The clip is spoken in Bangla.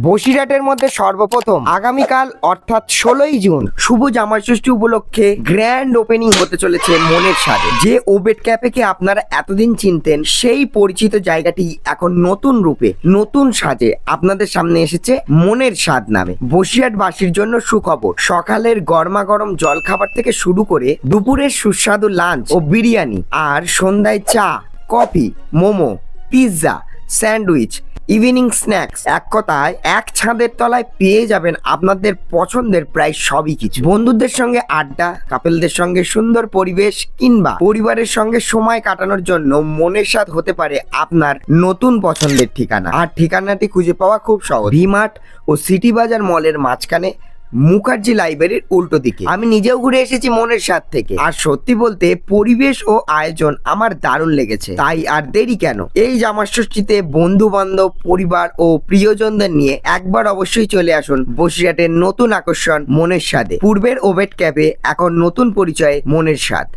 বসিরহাটের মধ্যে সর্বপ্রথম আগামীকাল অর্থাৎ 16ই জুন শুভ জামাইষষ্ঠী উপলক্ষে গ্র্যান্ড ওপেনিং হতে চলেছে মনের স্বাদে। যে ওবেট ক্যাফেকে আপনারা এতদিন চিনতেন, সেই পরিচিত জায়গাটি এখন নতুন রূপে নতুন সাজে আপনাদের সামনে এসেছে মনের স্বাদ নামে। বসিরহাটবাসীর জন্য সুখবর, সকালের গরমাগরম জলখাবার থেকে শুরু করে দুপুরের সুস্বাদু লাঞ্চ ও বিরিয়ানি, আর সন্ধ্যায় চা, coffee, momo, pizza, sandwich, evening snacks, এক কথায় এক ছাদের তলায় পেয়ে যাবেন আপনাদের পছন্দের প্রায় সবই কিছু। বন্ধুদের সঙ্গে আড্ডা, কাপেলদের সঙ্গে সুন্দর পরিবেশ কিংবা পরিবারের সঙ্গে সময় কাটানোর জন্য মনের স্বাদ হতে পারে আপনার নতুন পছন্দের ঠিকানা। আর ঠিকানাটি খুঁজে পাওয়া খুব সহজ, ভি-মার্ট ও সিটি বাজার মলের মাঝখানে, মুখার্জি লাইব্রেরির উল্টো দিকে। আমি নিজেও ঘুরে এসেছি মনের স্বাদ থেকে, আর সত্যি বলতে পরিবেশ ও আয়োজন আমার দারুণ লেগেছে। তাই আর দেরি কেন, এই জামাষষ্ঠীতে বন্ধু বান্ধব, পরিবার ও প্রিয়জনদের নিয়ে একবার অবশ্যই চলে আসুন বসিরহাটের নতুন আকর্ষণ মনের স্বাদে। পূর্বের ওবেট ক্যাফে এখন নতুন পরিচয়ে মনের স্বাদ।